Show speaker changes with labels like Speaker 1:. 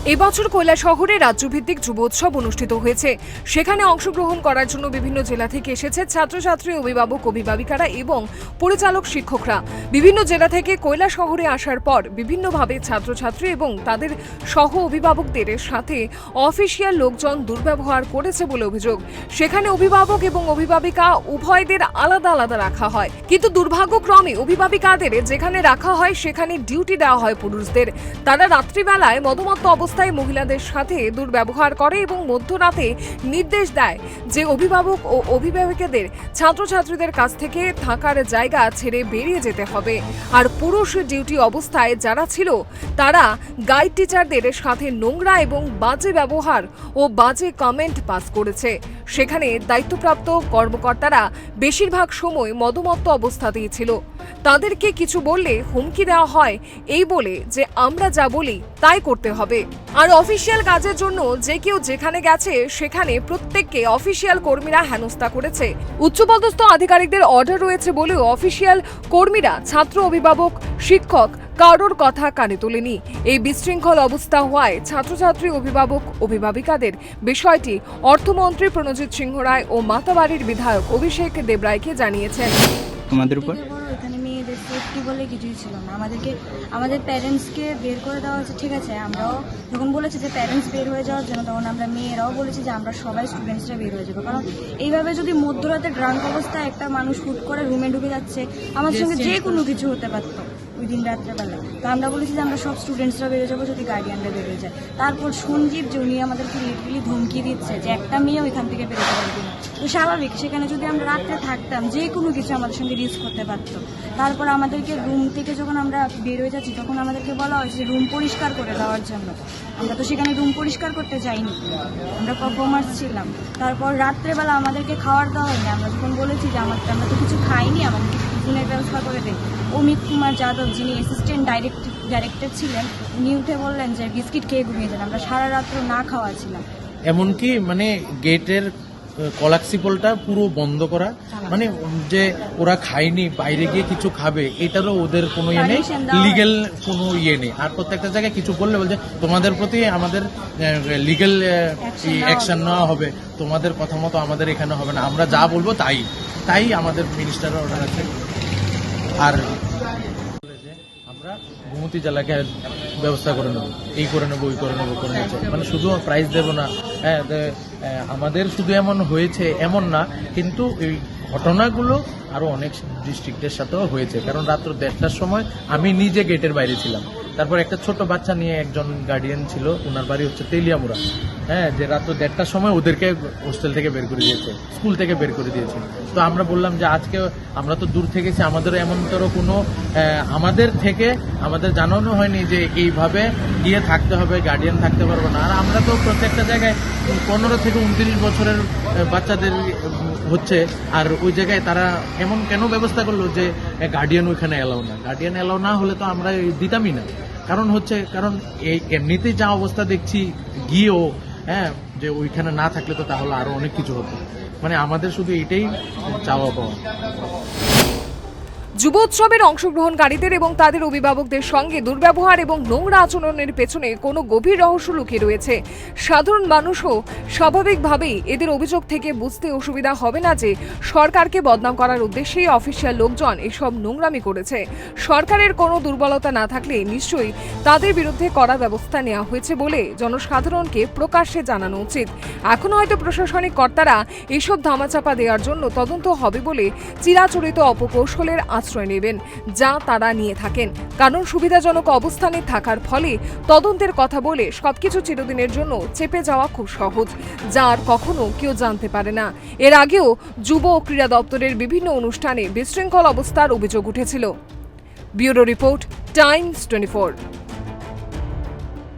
Speaker 1: এবছর কৈলাসহরে রাজ্যভিত্তিক যুব উৎসব অনুষ্ঠিত হয়েছে। সেখানে অংশগ্রহণ করার জন্য বিভিন্ন জেলা থেকে এসেছে ছাত্রছাত্রী, অভিভাবক, অভিভাবিকারা এবং পরিচালক শিক্ষকরা। বিভিন্ন জেলা থেকে কৈলাসহরে আসার পর বিভিন্নভাবে ছাত্রছাত্রী এবং তাদের সহ অভিভাবকদের সাথে অফিসিয়াল লোকজন দুর্ব্যবহার করেছে বলে অভিযোগ। সেখানে অভিভাবক এবং অভিভাবিকা উভয়দের আলাদা আলাদা রাখা হয়, কিন্তু দুর্ভাগ্যক্রমে অভিভাবিকাদের যেখানে রাখা হয় সেখানে ডিউটি দেওয়া হয় পুরুষদের। তারা রাত্রিবেলায় মদমত্ত অবস্থায় মহিলাদের সাথে দুর্ব্যবহার করে এবং মধ্যরাতে নির্দেশ দেয় যে অভিভাবক ও অভিভাবকদের ছাত্রছাত্রীদের কাছ থেকে থাকার জায়গা ছেড়ে বেরিয়ে যেতে হবে। আর পুরুষ ডিউটি অবস্থায় যারা ছিল তারা গাইড টিচারদের সাথে নোংরা এবং বাজে ব্যবহার ও বাজে কমেন্ট পাস করেছে। সেখানে দায়িত্বপ্রাপ্ত কর্মকর্তারা বেশিরভাগ সময় মদমত্ত অবস্থাতেই ছিল। তাদেরকে কিছু বললে হুমকি দেওয়া হয় এই বলে যে আমরা যা বলি তাই করতে হবে। আর অফিসিয়াল কাজের জন্য যে কেউ যেখানে গেছে সেখানে প্রত্যেককে অফিসিয়াল কর্মীরা হেনস্থা করেছে। উচ্চপদস্থ আধিকারিকদের অর্ডার রয়েছে বলেও অফিসিয়াল কর্মীরা ছাত্র, অভিভাবক, শিক্ষক কারোর কথা কানে তোলেনি। এই বিশৃঙ্খল অবস্থা হওয়ায় ছাত্রছাত্রী, অভিভাবক, অভিভাবিকাদের বিষয়টি অর্থমন্ত্রী প্রণজিৎ সিংহ রায় ও মাতাবাড়ির বিধায়ক অভিষেক দেবরায়কে জানিয়েছেন।
Speaker 2: তোমাদের উপর
Speaker 3: এখানে মেয়েদের সেফটি বলে কিছুই ছিল না। আমাদের প্যারেন্টসকে বের করে দেওয়া হয়েছে, ঠিক আছে। আমরাও যখন বলেছি যে প্যারেন্টস বের হয়ে যাওয়ার জন্য, তখন আমরা মেয়েরাও বলেছি যে আমরা সবাই স্টুডেন্টসরা বের হয়ে যাবো। কারণ এইভাবে যদি মধ্যরাতে ড্রাঙ্ক অবস্থায় একটা মানুষ হুট করে রুমে ঢুকে যাচ্ছে, আমাদের সঙ্গে যে কোনো কিছু হতে পারতো ওই দিন রাত্রেবেলা। তো আমরা বলেছি যে আমরা সব স্টুডেন্টসরা বেরিয়ে যাবো যদি গার্ডিয়ানরা বেরিয়ে যায়। তারপর সঞ্জীব যে উনি আমাদেরকে লিটারালি ধমকি দিচ্ছে যে একটা মেয়ে ওইখান থেকে বেরোতে পারবে না। তো স্বাভাবিক, সেখানে যদি আমরা রাত্রে থাকতাম যে কোনো কিছু আমাদের সঙ্গে রিস্ক করতে পারতো। তারপর আমাদেরকে রুম থেকে যখন আমরা বের হয়ে যাচ্ছি তখন আমাদেরকে বলা হয়েছে রুম পরিষ্কার করে দেওয়ার জন্য। আমরা তো সেখানে রুম পরিষ্কার করতে যাইনি, আমরা পারফর্মার্স ছিলাম। তারপর রাত্রেবেলা আমাদেরকে খাওয়ার দেওয়া হয়নি। আমরা যখন বলেছি যে আমরা তো কিছু খাইনি, আমাদেরকে টিফিনের ব্যবস্থা করে দেন। অমিত কুমার যাদব, যিনি অ্যাসিস্ট্যান্ট ডাইরেক্টর ছিলেন, উনি উঠে বললেন যে বিস্কিট খেয়ে ঘুমিয়ে যান। আমরা সারা রাত্র না খাওয়া ছিলাম।
Speaker 4: এমনকি গেটের কলাক্সিপলটা পুরো বন্ধ করা, যে ওরা খায়নি, বাইরে গিয়ে কিছু খাবে, এটারও ওদের কোনো ইয়ে নেই, লিগেল কোনো ইয়ে নেই। আর প্রত্যেকটা জায়গায় কিছু বললে বলছে তোমাদের প্রতি আমাদের লিগেল অ্যাকশন নেওয়া হবে, তোমাদের কথা মতো আমাদের এখানে হবে না, আমরা যা বলবো তাই আমাদের মিনিস্টারের অর্ডার আছে। আর আমরা গোমতী জেলাকে ব্যবস্থা করে নেবো, এই করে নেবো, ওই করে নেবো, শুধু প্রাইজ দেবো না। হ্যাঁ, আমাদের শুধু এমন হয়েছে এমন না, কিন্তু এই ঘটনাগুলো আরো অনেক ডিস্ট্রিক্টের সাথেও হয়েছে। কারণ রাত্র 1:30টার সময় আমি নিজে গেটের বাইরে ছিলাম। তারপর একটা ছোট বাচ্চা নিয়ে একজন গার্ডিয়ান ছিল, ওনার বাড়ি হচ্ছে তেলিয়ামুড়া। হ্যাঁ, যে রাত্র 1:30টার সময় ওদেরকে হোস্টেল থেকে বের করে দিয়েছে, স্কুল থেকে বের করে দিয়েছে। তো আমরা বললাম যে আজকে আমরা তো দূর থেকেছি, আমাদেরও এমনতর কোনো আমাদের জানানো হয়নি যে এইভাবে গিয়ে থাকতে হবে, গার্ডিয়ান থাকতে পারবো না। আর আমরা তো প্রত্যেকটা জায়গায় 15 থেকে 29 বছরের বাচ্চাদের হচ্ছে, আর ওই জায়গায় তারা এমন কেন ব্যবস্থা করলো যে গার্ডিয়ান ওইখানে এলাও না। গার্ডিয়ান এলাও না হলে তো আমরা দিতামই না। কারণ এই এমনিতেই যা অবস্থা দেখছি গিয়েও, হ্যাঁ, যে ওইখানে না থাকলে তো তাহলে আরো অনেক কিছু হতো। আমাদের শুধু এটাই চাওয়া পাওয়া।
Speaker 1: যুব উৎসবের অংশগ্রহণকারীদের এবং তাদের অভিভাবকদের সঙ্গে দুর্ব্যবহার এবং নোংরা আচরণের পেছনে কোনো গভীর রহস্য লুকিয়ে রয়েছে। সাধারণ মানুষও স্বাভাবিকভাবেই এদের অভিযোগ থেকে বুঝতে অসুবিধা হবে না যে সরকারকে বদনাম করার উদ্দেশ্যেই অফিসিয়াল লোকজন এসব নোংরামি করেছে। সরকারের কোনো দুর্বলতা না থাকলে নিশ্চয়ই তাদের বিরুদ্ধে কড়া ব্যবস্থা নেওয়া হয়েছে বলে জনসাধারণকে প্রকাশ্যে জানানো উচিত। এখন হয়তো প্রশাসনিক কর্তারা এসব ধামাচাপা দেওয়ার জন্য তদন্ত হবে বলে চিরাচরিত অপকৌশলের আশ্রয় নেবেন, যা তারা নিয়ে থাকেন। কারণ সুবিধাজনক অবস্থানে থাকার ফলে তদন্তের কথা বলে সবকিছু চিরদিনের জন্য চেপে যাওয়া খুব সহজ, যা আর কখনো কেউ জানতে পারে না। এর আগেও যুব ও ক্রীড়া দপ্তরের বিভিন্ন অনুষ্ঠানে বিশৃঙ্খল অবস্থার অভিযোগ উঠেছিল। Bureau report, Times 24।